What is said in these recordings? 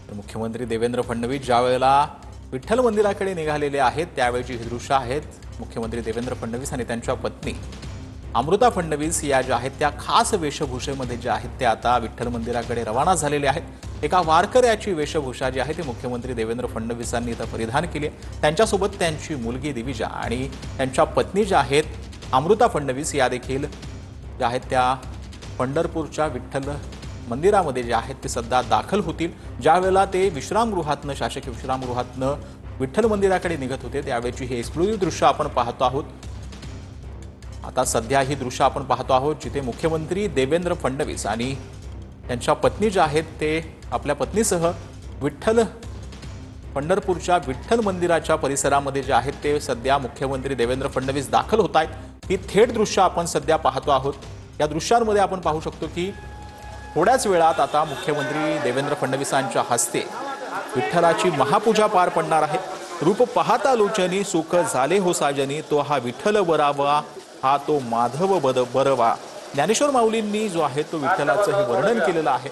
तर मुख्यमंत्री देवेंद्र फडणवीस ज्या वेळेला विठ्ठल मंदिराकडे निघालेले आहेत त्यावेळची ही दृश्य आहेत। मुख्यमंत्री देवेंद्र फडणवीस आणि त्यांच्या पत्नी अमृता फडणवीस या ज्या आहेत त्या खास वेशभूषेमध्ये ज्या आहेत त्या आता विठ्ठल मंदिराकडे रवाना झालेले आहेत। एका वारकऱ्याची वेशभूषा जी आहे ती मुख्यमंत्री देवेंद्र फडणवीसांनी इथं परिधान केली आहे। त्यांच्यासोबत त्यांची मुलगी दिविजा आणि त्यांच्या पत्नी ज्या आहेत अमृता फडणवीस या देखील ज्या आहेत त्या पंढरपूरच्या विठ्ठल मंदिरामध्ये जे आहेत ते सध्या दाखल होतील। ज्यावेळेला ते विश्रामगृहातनं शासकीय विश्रामगृहातनं विठ्ठल मंदिराकडे निघत होते त्यावेळची हे एक्सक्लुझिव्ह दृश्य आपण पाहतो आहोत। आता सध्या ही दृश्य आपण पाहतो आहोत जिथे मुख्यमंत्री देवेंद्र फडणवीस आणि त्यांच्या पत्नी ज्या आहेत ते आपल्या पत्नीसह पंढरपूरच्या विठ्ठल मंदिराच्या परिसरामध्ये जे आहेत ते सध्या मुख्यमंत्री देवेंद्र फडणवीस दाखल होत आहेत। ही थेट दृश्य आपण सध्या पाहतो आहोत। या दृश्यांमध्ये आपण पाहू शकतो की थोड्याच वेळात आता मुख्यमंत्री देवेंद्र फडणवीसांच्या हस्ते विठ्ठलाची महापूजा पार पडणार आहे। रूप पाहता लोचनी सुख झाले हो साजनी तो हा विठ्ठल बरावा हा तो माधव बरवा। ज्ञानेश्वर माऊलींनी जो आहे तो विठ्ठलाचं हे वर्णन केलेलं आहे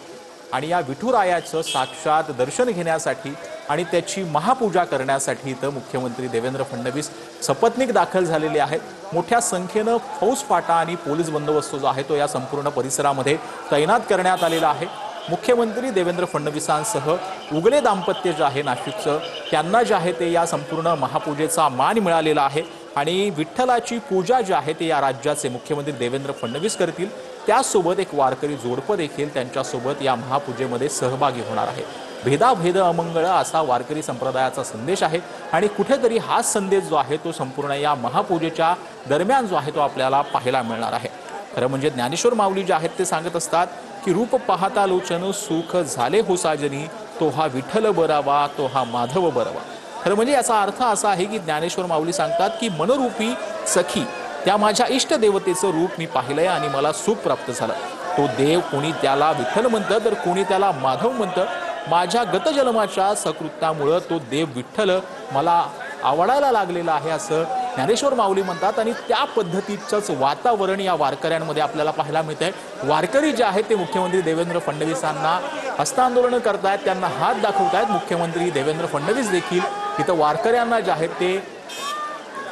आणि या विठुरायाचं साक्षात दर्शन घेण्यासाठी आणि त्याची महापूजा करण्यासाठी तर मुख्यमंत्री देवेंद्र फडणवीस सपत्नीक दाखल झालेले आहेत। मोठ्या संख्येनं फौजफाटा आणि पोलीस बंदोबस्त जो आहे तो या संपूर्ण परिसरामध्ये तैनात करण्यात आलेला आहे। मुख्यमंत्री देवेंद्र फडणवीसांसह उगले दाम्पत्य जे आहे नाशिकचं त्यांना जे आहे ते या संपूर्ण महापूजेचा मान मिळालेला आहे आणि विठ्ठलाची पूजा जी आहे ते या राज्याचे मुख्यमंत्री देवेंद्र फडणवीस करतील। त्यासोबत एक वारकरी जोडपं देखील त्यांच्यासोबत या महापूजेमध्ये सहभागी होणार आहे। भेदाभेद अमंगळ असा वारकरी संप्रदायाचा संदेश आहे आणि कुठेतरी हा संदेश जो आहे तो संपूर्ण या महापूजेच्या दरम्यान जो आहे तो आपल्याला पाहायला मिळणार आहे। खरं म्हणजे ज्ञानेश्वर माऊली जे आहेत ते सांगत असतात की रूप पाहता लोचन सुख झाले हो साजनी तो हा विठ्ठल बरावा तो हा माधव बरावा। खरं म्हणजे याचा अर्थ असा आहे की ज्ञानेश्वर माऊली सांगतात की मनरूपी सखी त्या माझ्या इष्ट देवतेचं रूप मी पाहिलंय आणि मला सुख प्राप्त झालं। तो देव कोणी त्याला विठ्ठल म्हणतं तर कोणी त्याला माधव म्हणतं। माझ्या गतजन्माच्या सकृत्यामुळं तो देव विठ्ठल मला आवडायला लागलेला आहे असं ज्ञानेश्वर माऊली म्हणतात आणि त्या पद्धतीचंच वातावरण या वारकऱ्यांमध्ये आपल्याला पाहायला मिळतंय। वारकरी जे आहेत ते मुख्यमंत्री देवेंद्र फडणवीसांना हस्तांदोलन करतायत, त्यांना हात दाखवतायत। मुख्यमंत्री देवेंद्र फडणवीस देखील इथं वारकऱ्यांना जे आहेत ते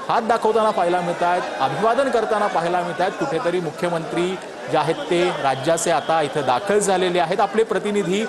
हात दाखवताना पाहायला मिळत आहेत, अभिवादन करताना पाहायला मिळत आहेत। कुठेतरी मुख्यमंत्री जे आहेत ते राज्याचे आता इथं दाखल झालेले आहेत। आपले प्रतिनिधी